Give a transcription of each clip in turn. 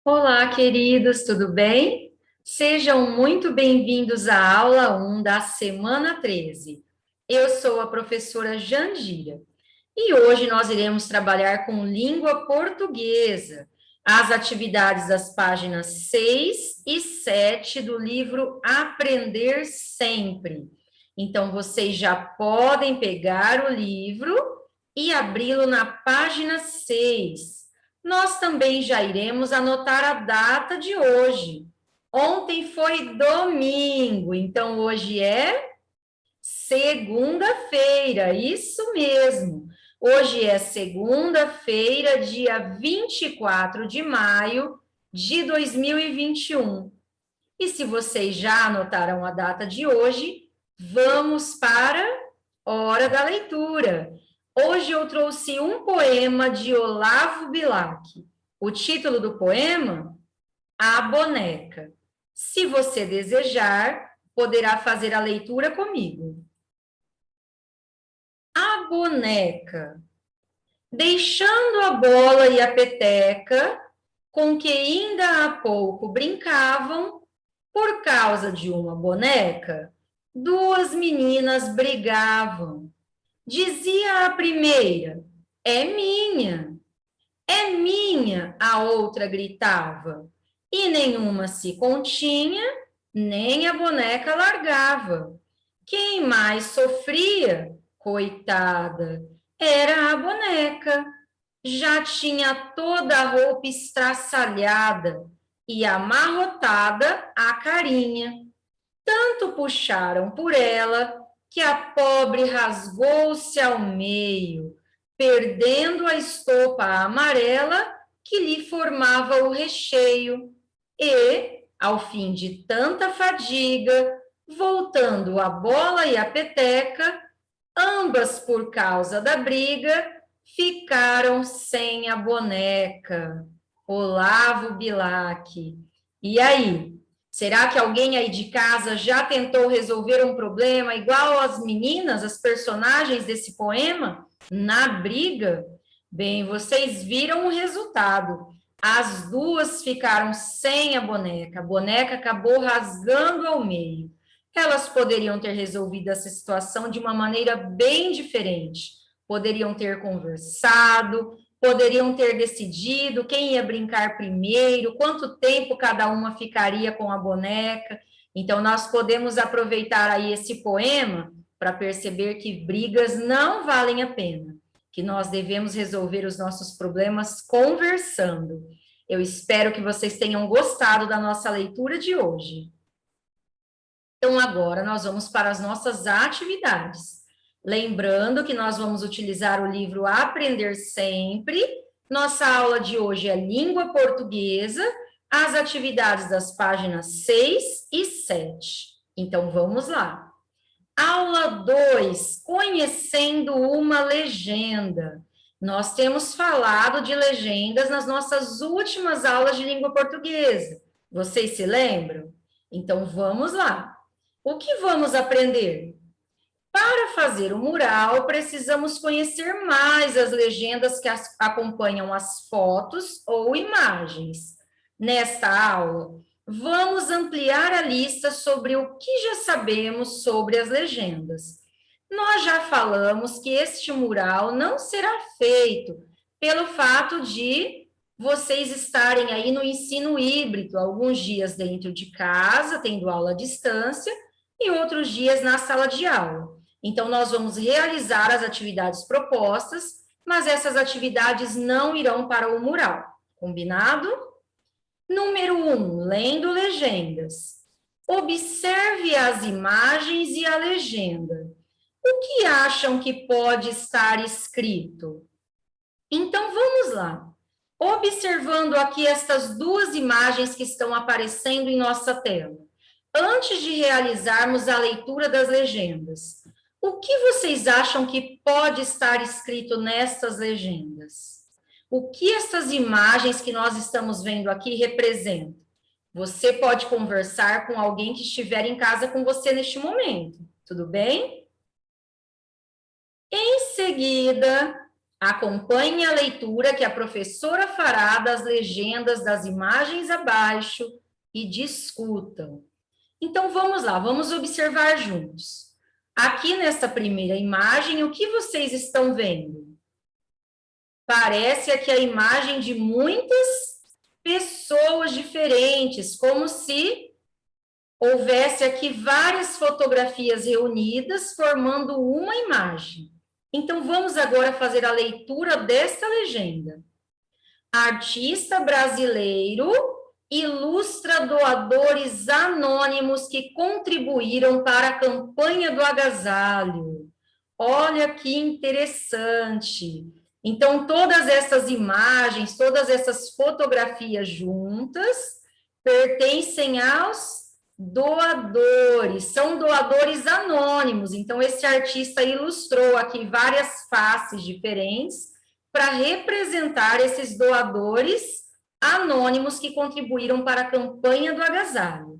Olá, queridos, tudo bem? Sejam muito bem-vindos à aula 1 da semana 13. Eu sou a professora Jandira e hoje nós iremos trabalhar com língua portuguesa, as atividades das páginas 6 e 7 do livro Aprender Sempre. Então, vocês já podem pegar o livro e abri-lo na página 6. Nós também já iremos anotar a data de hoje. Ontem foi domingo, então hoje é segunda-feira, isso mesmo. Hoje é segunda-feira, dia 24 de maio de 2021. E se vocês já anotaram a data de hoje, vamos para a hora da leitura. Hoje eu trouxe um poema de Olavo Bilac. O título do poema, A Boneca. Se você desejar, poderá fazer a leitura comigo. A boneca. Deixando a bola e a peteca, com que ainda há pouco brincavam, por causa de uma boneca, duas meninas brigavam. Dizia a primeira, é minha. É minha, a outra gritava. E nenhuma se continha, nem a boneca largava. Quem mais sofria, coitada, era a boneca. Já tinha toda a roupa estraçalhada e amarrotada a carinha. Tanto puxaram por ela que a pobre rasgou-se ao meio, perdendo a estopa amarela que lhe formava o recheio. E, ao fim de tanta fadiga, voltando a bola e a peteca, ambas por causa da briga, ficaram sem a boneca. Olavo Bilac. E aí? Será que alguém aí de casa já tentou resolver um problema igual às meninas, as personagens desse poema, na briga? Bem, vocês viram o resultado. As duas ficaram sem a boneca acabou rasgando ao meio. Elas poderiam ter resolvido essa situação de uma maneira bem diferente. Poderiam ter conversado, poderiam ter decidido quem ia brincar primeiro, quanto tempo cada uma ficaria com a boneca. Então, nós podemos aproveitar aí esse poema para perceber que brigas não valem a pena, que nós devemos resolver os nossos problemas conversando. Eu espero que vocês tenham gostado da nossa leitura de hoje. Então, agora nós vamos para as nossas atividades. Lembrando que nós vamos utilizar o livro Aprender Sempre. Nossa aula de hoje é língua portuguesa, as atividades das páginas 6 e 7. Então, vamos lá. Aula 2, conhecendo uma legenda. Nós temos falado de legendas nas nossas últimas aulas de língua portuguesa. Vocês se lembram? Então, vamos lá. O que vamos aprender? Para fazer o mural, precisamos conhecer mais as legendas que acompanham as fotos ou imagens. Nesta aula, vamos ampliar a lista sobre o que já sabemos sobre as legendas. Nós já falamos que este mural não será feito pelo fato de vocês estarem aí no ensino híbrido, alguns dias dentro de casa, tendo aula à distância, e outros dias na sala de aula. Então, nós vamos realizar as atividades propostas, mas essas atividades não irão para o mural. Combinado? Número 1, lendo legendas. Observe as imagens e a legenda. O que acham que pode estar escrito? Então, vamos lá. Observando aqui estas duas imagens que estão aparecendo em nossa tela. Antes de realizarmos a leitura das legendas, o que vocês acham que pode estar escrito nestas legendas? O que essas imagens que nós estamos vendo aqui representam? Você pode conversar com alguém que estiver em casa com você neste momento, tudo bem? Em seguida, Acompanhe a leitura que a professora fará das legendas das imagens abaixo e discutam. Então, vamos lá, vamos observar juntos. Aqui nesta primeira imagem, o que vocês estão vendo? Parece aqui a imagem de muitas pessoas diferentes, como se houvesse aqui várias fotografias reunidas, formando uma imagem. Então, vamos agora fazer a leitura desta legenda. Artista brasileiro ilustra doadores anônimos que contribuíram para a campanha do agasalho. Olha que interessante. Então, todas essas imagens, todas essas fotografias juntas pertencem aos doadores, são doadores anônimos. Então, esse artista ilustrou aqui várias faces diferentes para representar esses doadores anônimos que contribuíram para a campanha do agasalho.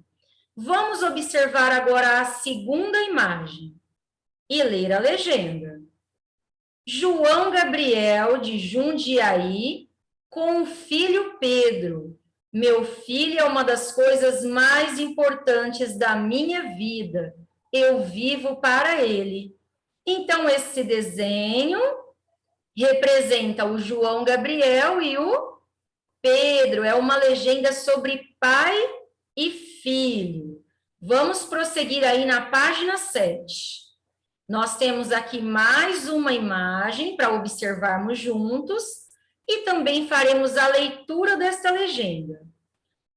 Vamos observar agora a segunda imagem e ler a legenda. João Gabriel, de Jundiaí, com o filho Pedro. Meu filho é uma das coisas mais importantes da minha vida. Eu vivo para ele. Então, esse desenho representa o João Gabriel e o Pedro. É uma legenda sobre pai e filho. Vamos prosseguir aí na página 7. Nós temos aqui mais uma imagem para observarmos juntos e também faremos a leitura desta legenda.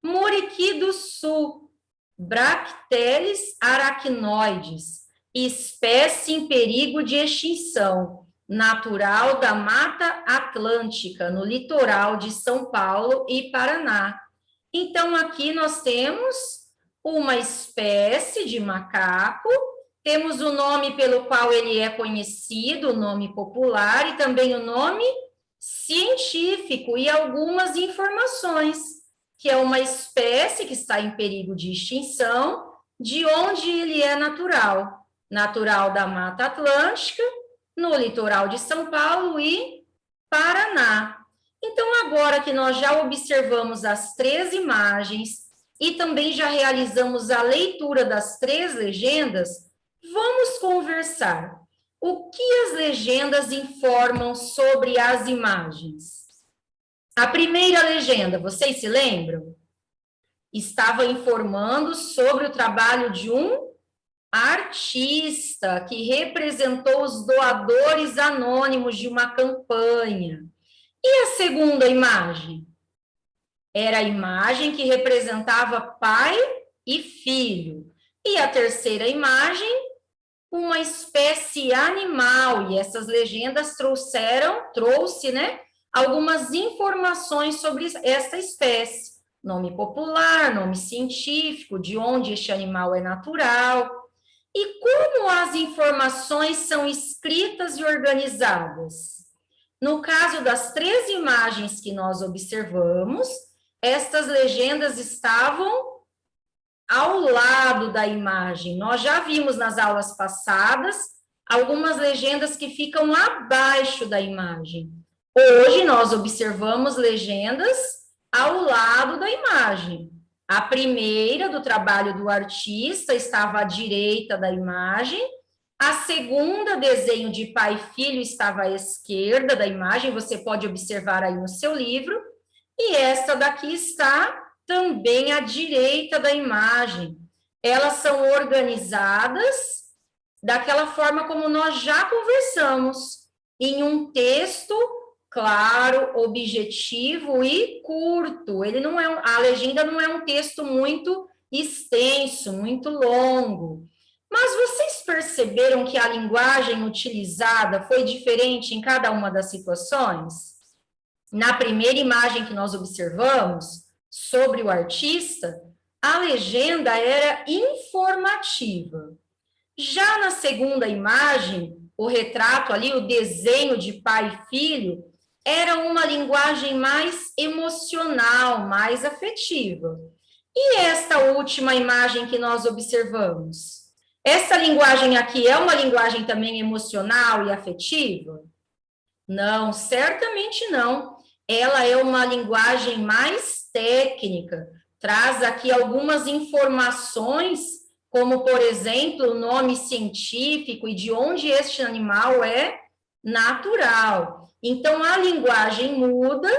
Muriqui do Sul, Bracteles aracnoides, espécie em perigo de extinção, natural da Mata Atlântica, no litoral de São Paulo e Paraná. Então, aqui nós temos uma espécie de macaco. Temos o nome pelo qual ele é conhecido, o nome popular, e também o nome científico e algumas informações, que é uma espécie que está em perigo de extinção, de onde ele é natural. Natural da Mata Atlântica, no litoral de São Paulo e Paraná. Então, agora que nós já observamos as 3 imagens e também já realizamos a leitura das 3 legendas, vamos conversar. O que as legendas informam sobre as imagens? A primeira legenda, vocês se lembram? Estava informando sobre o trabalho de um artista que representou os doadores anônimos de uma campanha. E a segunda imagem? Era a imagem que representava pai e filho. E a terceira imagem, uma espécie animal, e essas legendas trouxe, né, algumas informações sobre essa espécie, nome popular, nome científico, de onde este animal é natural, e como as informações são escritas e organizadas. No caso das 3 imagens que nós observamos, estas legendas estavam ao lado da imagem. Nós já vimos nas aulas passadas algumas legendas que ficam abaixo da imagem. Hoje nós observamos legendas ao lado da imagem. A primeira, do trabalho do artista, estava à direita da imagem. A segunda, desenho de pai e filho, estava à esquerda da imagem. Você pode observar aí no seu livro. E esta daqui está também à direita da imagem. Elas são organizadas daquela forma como nós já conversamos, em um texto claro, objetivo e curto. Ele não é a legenda não é um texto muito extenso, muito longo. Mas vocês perceberam que a linguagem utilizada foi diferente em cada uma das situações? Na primeira imagem que nós observamos, sobre o artista, a legenda era informativa. Já na segunda imagem, o retrato ali, o desenho de pai e filho, era uma linguagem mais emocional, mais afetiva. E esta última imagem que nós observamos? Essa linguagem aqui é uma linguagem também emocional e afetiva? Não, certamente não. Ela é uma linguagem mais técnica, traz aqui algumas informações, como, por exemplo, o nome científico e de onde este animal é natural. Então, a linguagem muda,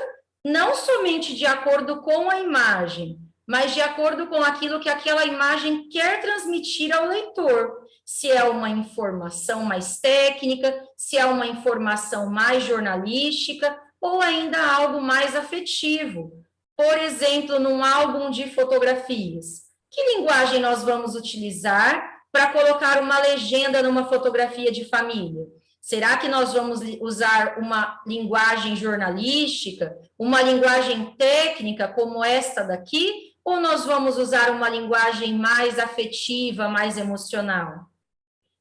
não somente de acordo com a imagem, mas de acordo com aquilo que aquela imagem quer transmitir ao leitor. Se é uma informação mais técnica, se é uma informação mais jornalística, ou ainda algo mais afetivo. Por exemplo, num álbum de fotografias. Que linguagem nós vamos utilizar para colocar uma legenda numa fotografia de família? Será que nós vamos usar uma linguagem jornalística, uma linguagem técnica como esta daqui, ou nós vamos usar uma linguagem mais afetiva, mais emocional?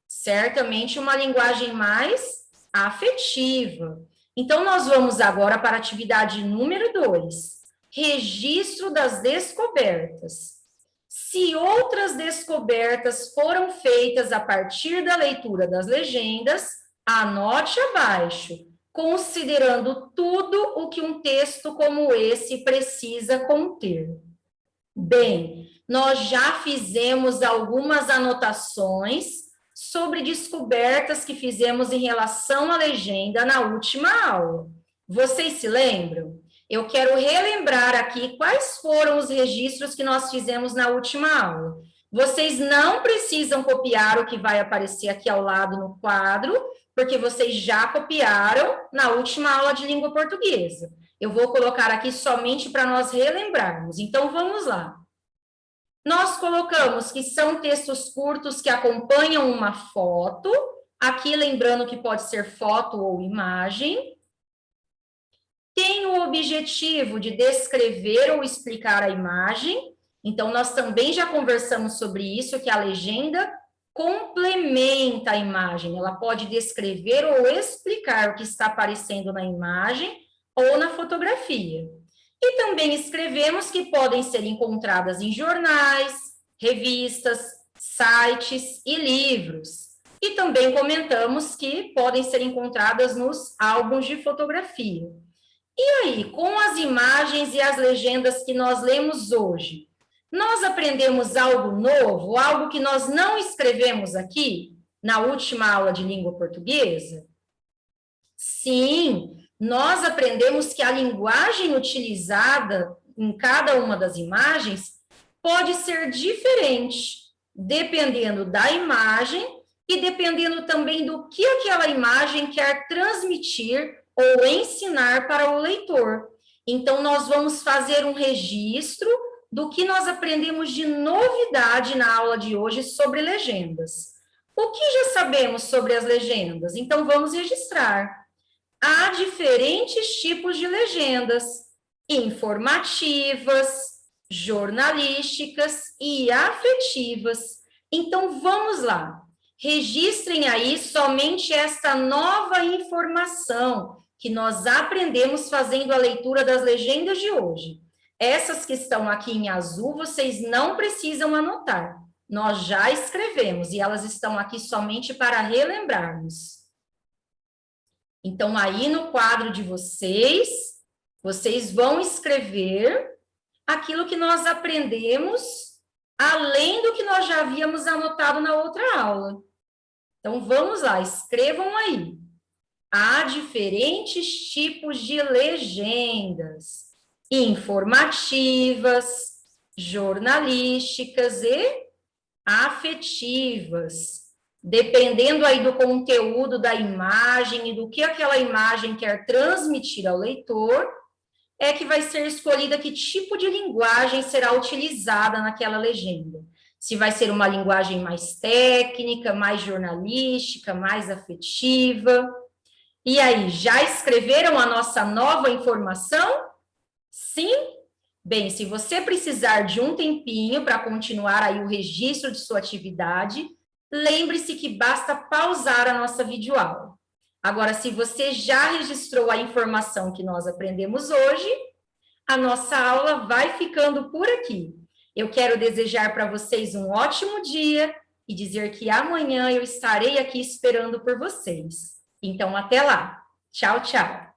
Certamente uma linguagem mais afetiva. Então, nós vamos agora para a atividade número 2, registro das descobertas. Se outras descobertas foram feitas a partir da leitura das legendas, anote abaixo, considerando tudo o que um texto como esse precisa conter. Bem, nós já fizemos algumas anotações sobre descobertas que fizemos em relação à legenda na última aula. Vocês se lembram? Eu quero relembrar aqui quais foram os registros que nós fizemos na última aula. Vocês não precisam copiar o que vai aparecer aqui ao lado no quadro, porque vocês já copiaram na última aula de língua portuguesa. Eu vou colocar aqui somente para nós relembrarmos. Então, vamos lá. Nós colocamos que são textos curtos que acompanham uma foto, aqui lembrando que pode ser foto ou imagem, tem o objetivo de descrever ou explicar a imagem, então nós também já conversamos sobre isso, que a legenda complementa a imagem, ela pode descrever ou explicar o que está aparecendo na imagem ou na fotografia. E também escrevemos que podem ser encontradas em jornais, revistas, sites e livros. E também comentamos que podem ser encontradas nos álbuns de fotografia. E aí, com as imagens e as legendas que nós lemos hoje, nós aprendemos algo novo, algo que nós não escrevemos aqui na última aula de língua portuguesa? Sim, nós aprendemos que a linguagem utilizada em cada uma das imagens pode ser diferente, dependendo da imagem e dependendo também do que aquela imagem quer transmitir ou ensinar para o leitor. Então, nós vamos fazer um registro do que nós aprendemos de novidade na aula de hoje sobre legendas. O que já sabemos sobre as legendas? Então, vamos registrar. Há diferentes tipos de legendas, informativas, jornalísticas e afetivas. Então, vamos lá. Registrem aí somente esta nova informação que nós aprendemos fazendo a leitura das legendas de hoje. Essas que estão aqui em azul, vocês não precisam anotar. Nós já escrevemos e elas estão aqui somente para relembrarmos. Então, aí no quadro de vocês, vocês vão escrever aquilo que nós aprendemos, além do que nós já havíamos anotado na outra aula. Então, vamos lá, escrevam aí. Há diferentes tipos de legendas, informativas, jornalísticas e afetivas. Dependendo aí do conteúdo da imagem e do que aquela imagem quer transmitir ao leitor, é que vai ser escolhida que tipo de linguagem será utilizada naquela legenda. Se vai ser uma linguagem mais técnica, mais jornalística, mais afetiva. E aí, já escreveram a nossa nova informação? Sim? Bem, se você precisar de um tempinho para continuar aí o registro de sua atividade, lembre-se que basta pausar a nossa videoaula. Agora, se você já registrou a informação que nós aprendemos hoje, a nossa aula vai ficando por aqui. Eu quero desejar para vocês um ótimo dia e dizer que amanhã eu estarei aqui esperando por vocês. Então, até lá! Tchau, tchau.